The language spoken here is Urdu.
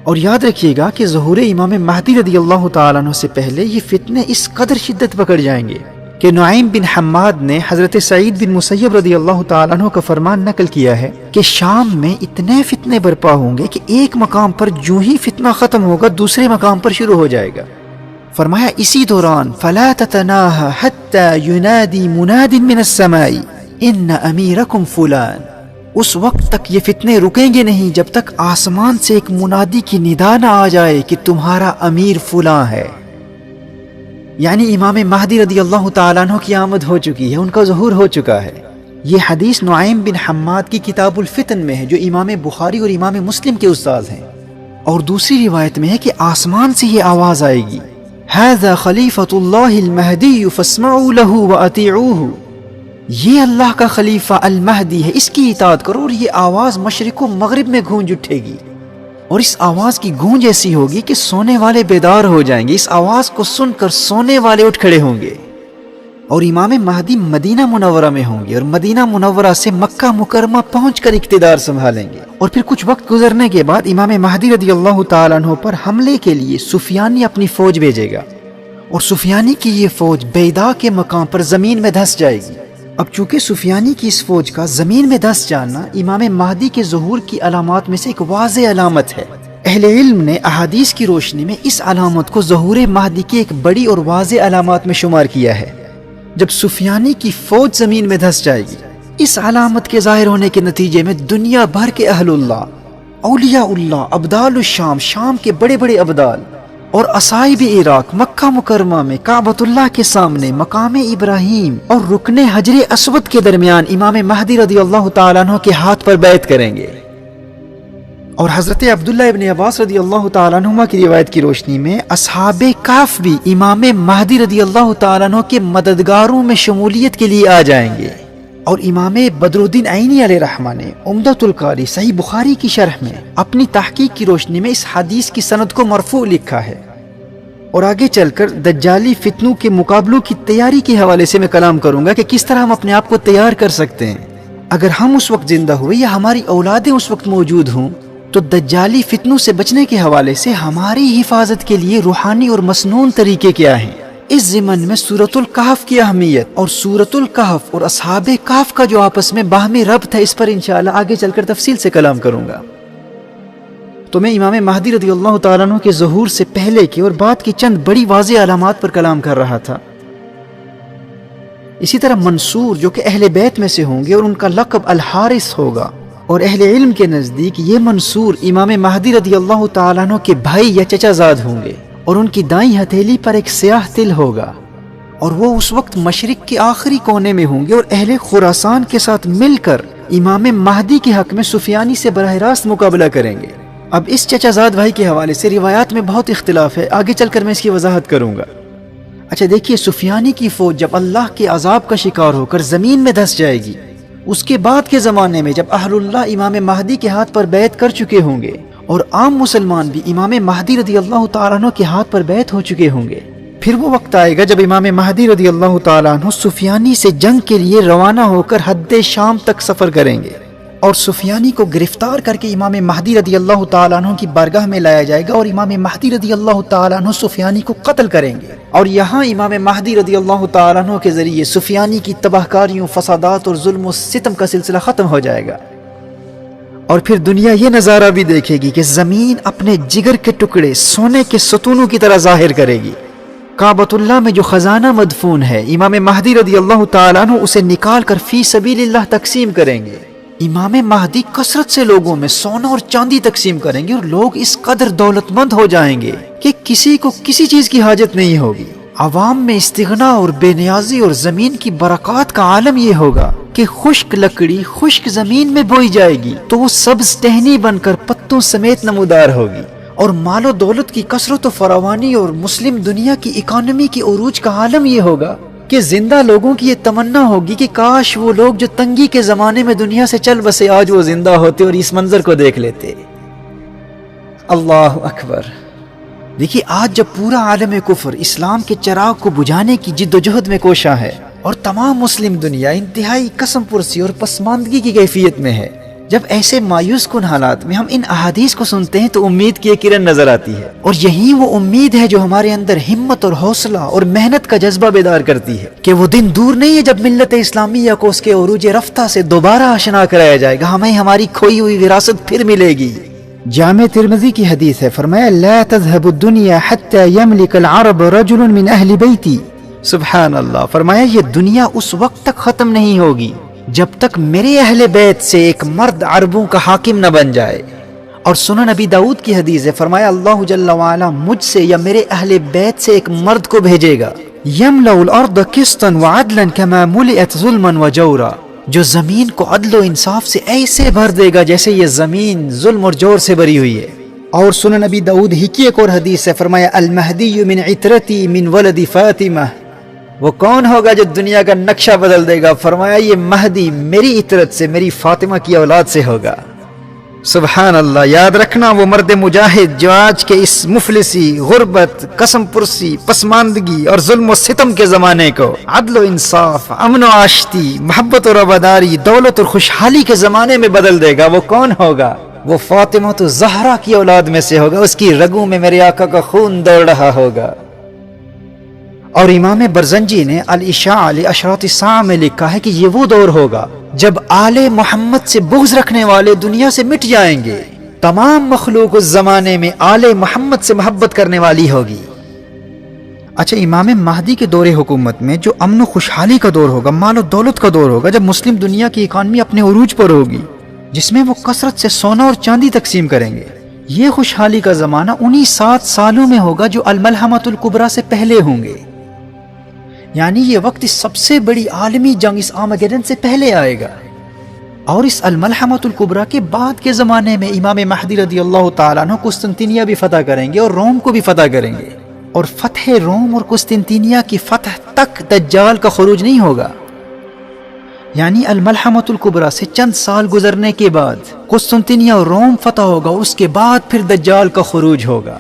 اور یاد رکھیے گا کہ ظہور امام مہدی رضی اللہ تعالیٰ عنہ سے پہلے یہ فتنے اس قدر شدت پکڑ جائیں گے کہ نعیم بن حماد نے حضرت سعید بن مسیب رضی اللہ تعالیٰ عنہ کا فرمان نقل کیا ہے کہ شام میں اتنے فتنے برپا ہوں گے کہ ایک مقام پر جو ہی فتنہ ختم ہوگا دوسرے مقام پر شروع ہو جائے گا۔ فرمایا اسی دوران فَلَا تَتَنَاهَا حَتَّى يُنَادِي مُنَادٍ مِّنَ السَّمَاءِ إِنَّ أَمِيرَكُمْ فُلَانٌ، اس وقت تک یہ فتنے رکیں گے نہیں جب تک آسمان سے ایک منادی کی ندا نہ آ جائے کہ تمہارا امیر فلاں ہے۔ یعنی امام مہدی رضی اللہ تعالیٰ عنہ کی آمد ہو چکی ہے، ان کا ظہور ہو چکا ہے۔ یہ حدیث نعیم بن حماد کی کتاب الفتن میں ہے جو امام بخاری اور امام مسلم کے استاذ ہیں۔ اور دوسری روایت میں ہے کہ آسمان سے یہ آواز آئے گی، هذا خلیفۃ اللہ المہدی فاسمعوا له واطیعوه، یہ اللہ کا خلیفہ المہدی ہے، اس کی اطاعت کرو۔ اور یہ آواز مشرق و مغرب میں گونج اٹھے گی، اور اس آواز کی گونج ایسی ہوگی کہ سونے والے بیدار ہو جائیں گے، اس آواز کو سن کر سونے والے اٹھ کھڑے ہوں گے۔ اور امام مہدی مدینہ منورہ میں ہوں گے اور مدینہ منورہ سے مکہ مکرمہ پہنچ کر اقتدار سنبھالیں گے۔ اور پھر کچھ وقت گزرنے کے بعد امام مہدی رضی اللہ تعالیٰ عنہ پر حملے کے لیے سفیانی اپنی فوج بھیجے گا، اور سفیانی کی یہ فوج بیدا کے مقام پر زمین میں دھس جائے گی۔ اب چونکہ سفیانی کی اس فوج کا زمین میں دھس جانا امام مہدی کے ظہور کی علامات میں سے ایک واضح علامت ہے۔ اہل علم نے احادیث کی روشنی میں اس علامت کو ظہور مہدی کی ایک بڑی اور واضح علامات میں شمار کیا ہے۔ جب سفیانی کی فوج زمین میں دھس جائے گی، اس علامت کے ظاہر ہونے کے نتیجے میں دنیا بھر کے اہل اللہ، اولیاء اللہ، ابدال الشام، شام کے بڑے بڑے ابدال، اور اصائب عراق مکہ مکرمہ میں کعبۃ اللہ کے سامنے مقام ابراہیم اور رکن حجر اسود کے درمیان امام مہدی رضی اللہ تعالیٰ عنہ کے ہاتھ پر بیعت کریں گے۔ اور حضرت عبداللہ ابن عباس رضی اللہ تعالیٰ عنہ کی روایت کی روشنی میں اصحاب کہف بھی امام مہدی رضی اللہ تعالیٰ عنہ کے مددگاروں میں شمولیت کے لیے آ جائیں گے۔ اور امام بدر الدین عینی علیہ رحمہ نے عمدۃ القاری صحیح بخاری کی شرح میں اپنی تحقیق کی روشنی میں اس حدیث کی سند کو مرفوع لکھا ہے۔ اور آگے چل کر دجالی فتنوں کے مقابلوں کی تیاری کے حوالے سے میں کلام کروں گا کہ کس طرح ہم اپنے آپ کو تیار کر سکتے ہیں۔ اگر ہم اس وقت زندہ ہوئے یا ہماری اولادیں اس وقت موجود ہوں تو دجالی فتنوں سے بچنے کے حوالے سے ہماری حفاظت کے لیے روحانی اور مسنون طریقے کیا ہیں۔ اس ضمن میں سورۃ الکہف کی اہمیت اور سورۃ الکہف اور اصحاب کہف کا جو آپس میں باہمی ربط ہے، اس پر انشاءاللہ آگے چل کر تفصیل سے کلام کروں گا۔ تو میں امام مہدی رضی اللہ تعالیٰ عنہ کے ظہور سے پہلے کی اور بعد کی چند بڑی واضح علامات پر کلام کر رہا تھا۔ اسی طرح منصور جو کہ اہل بیت میں سے ہوں گے اور ان کا لقب الحارث ہوگا، اور اہل علم کے نزدیک یہ منصور امام مہدی رضی اللہ تعالیٰ عنہ کے بھائی یا چچا زاد ہوں گے، اور ان کی دائیں ہتھیلی پر ایک سیاہ تل ہوگا، اور وہ اس وقت مشرق کے آخری کونے میں ہوں گے اور اہل خراسان کے ساتھ مل کر امام مہدی کے حق میں سفیانی سے براہ راست مقابلہ کریں گے۔ اب اس چچا زاد بھائی کے حوالے سے روایات میں بہت اختلاف ہے، آگے چل کر میں اس کی وضاحت کروں گا۔ اچھا دیکھیے، سفیانی کی فوج جب اللہ کے عذاب کا شکار ہو کر زمین میں دھس جائے گی، اس کے بعد کے زمانے میں جب اہل اللہ امام مہدی کے ہاتھ پر بیعت کر چکے ہوں گے اور عام مسلمان بھی امام مہدی رضی اللہ تعالیٰ عنہ کے ہاتھ پر بیعت ہو چکے ہوں گے، پھر وہ وقت آئے گا جب امام مہدی رضی اللہ تعالیٰ عنہ سفیانی سے جنگ کے لیے روانہ ہو کر حد شام تک سفر کریں گے، اور سفیانی کو گرفتار کر کے امام مہدی رضی اللہ تعالیٰ عنہ کی بارگاہ میں لایا جائے گا، اور امام مہدی رضی اللہ تعالیٰ عنہ سفیانی کو قتل کریں گے، اور یہاں امام مہدی رضی اللہ تعالیٰ عنہ کے ذریعے سفیانی کی تباہ کاریوں، فسادات اور ظلم و ستم کا سلسلہ ختم ہو جائے گا۔ اور پھر دنیا یہ نظارہ بھی دیکھے گی کہ زمین اپنے جگر کے ٹکڑے سونے کے ستونوں کی طرح ظاہر کرے گی۔ کعبۃ اللہ میں جو خزانہ مدفون ہے، امام مہدی رضی اللہ تعالیٰ عنہ اسے نکال کر فی سبیل اللہ تقسیم کریں گے۔ امام مہدی کثرت سے لوگوں میں سونا اور چاندی تقسیم کریں گے، اور لوگ اس قدر دولت مند ہو جائیں گے کہ کسی کو کسی چیز کی حاجت نہیں ہوگی۔ عوام میں استغنا اور بے نیازی اور زمین کی برکات کا عالم یہ ہوگا کہ خشک لکڑی خشک زمین میں بوئی جائے گی تو وہ سبز ٹہنی بن کر پتوں سمیت نمودار ہوگی، اور مال و دولت کی کثرت و فراوانی اور مسلم دنیا کی اکانومی کی عروج کا عالم یہ ہوگا کہ زندہ لوگوں کی یہ تمنا ہوگی کہ کاش وہ لوگ جو تنگی کے زمانے میں دنیا سے چل بسے آج وہ زندہ ہوتے اور اس منظر کو دیکھ لیتے۔ اللہ اکبر۔ دیکھیے، آج جب پورا عالم کفر اسلام کے چراغ کو بجھانے کی جد و جہد میں کوشاں ہے اور تمام مسلم دنیا انتہائی قسم پرسی اور پسماندگی کی کیفیت میں ہے، جب ایسے مایوس کن حالات میں ہم ان احادیث کو سنتے ہیں تو امید کی ایک کرن نظر آتی ہے، اور یہی وہ امید ہے جو ہمارے اندر ہمت اور حوصلہ اور محنت کا جذبہ بیدار کرتی ہے کہ وہ دن دور نہیں ہے جب ملت اسلامیہ کو اس کے عروج رفتہ سے دوبارہ آشنا کرایا جائے گا، ہمیں ہماری کھوئی ہوئی وراثت پھر ملے گی۔ جامع ترمذی کی حدیث ہے، فرمایا لا تذهب الدنيا حتى يملك العرب رجل من اہل بیتی۔ سبحان اللہ، فرمایا یہ دنیا اس وقت تک ختم نہیں ہوگی جب تک میرے اہل بیت سے ایک مرد عربوں کا حاکم نہ بن جائے۔ اور سنن نبی داؤد کی حدیث ہے، فرمایا اللہ جل وعلا مجھ سے یا میرے اہل بیت سے ایک مرد کو بھیجے گا، یملأ الارض قسطا وعدلا كما ملئت ظلما وجورا، جو زمین کو عدل و انصاف سے ایسے بھر دے گا جیسے یہ زمین ظلم اور جور سے بھری ہوئی ہے۔ اور سنن نبی داؤد ہی کی ایک اور حدیث ہے، فرمایا المہدی من عترتی من ولد فاطمہ، وہ کون ہوگا جو دنیا کا نقشہ بدل دے گا؟ فرمایا یہ مہدی میری عطرت سے، میری فاطمہ کی اولاد سے ہوگا۔ سبحان اللہ، یاد رکھنا وہ مرد مجاہد جو آج کے اس مفلسی، غربت، قسم پرسی، پسماندگی اور ظلم و ستم کے زمانے کو عدل و انصاف، امن و آشتی، محبت اور رواداری، دولت اور خوشحالی کے زمانے میں بدل دے گا۔ وہ کون ہوگا؟ وہ فاطمہ تو زہرا کی اولاد میں سے ہوگا، اس کی رگوں میں میرے آقا کا خون دوڑ رہا ہوگا۔ اور امام برزنجی نے الاشاع لاشراط الساعہ میں لکھا ہے کہ یہ وہ دور ہوگا جب آل محمد سے بغض رکھنے والے دنیا سے مٹ جائیں گے، تمام مخلوق اس زمانے میں آل محمد سے محبت کرنے والی ہوگی۔ اچھا، امام مہدی کے دور حکومت میں جو امن و خوشحالی کا دور ہوگا، مال و دولت کا دور ہوگا، جب مسلم دنیا کی اکانومی اپنے عروج پر ہوگی، جس میں وہ کثرت سے سونا اور چاندی تقسیم کریں گے، یہ خوشحالی کا زمانہ انہی 7 سالوں میں ہوگا جو الملحمۃ الکبریٰ سے پہلے ہوں گے۔ یعنی یہ وقت اس سب سے بڑی عالمی جنگ، اس آرمگیڈن سے پہلے آئے گا، اور اس الملحمۃ الکبریٰ کے بعد کے زمانے میں امام مہدی رضی اللہ تعالیٰ عنہ قسطنطنیہ بھی فتح کریں گے اور روم کو بھی فتح کریں گے، اور فتح روم اور قسطنطنیہ کی فتح تک دجال کا خروج نہیں ہوگا۔ یعنی الملحمۃ الکبریٰ سے چند سال گزرنے کے بعد قسطنطنیہ اور روم فتح ہوگا، اس کے بعد پھر دجال کا خروج ہوگا۔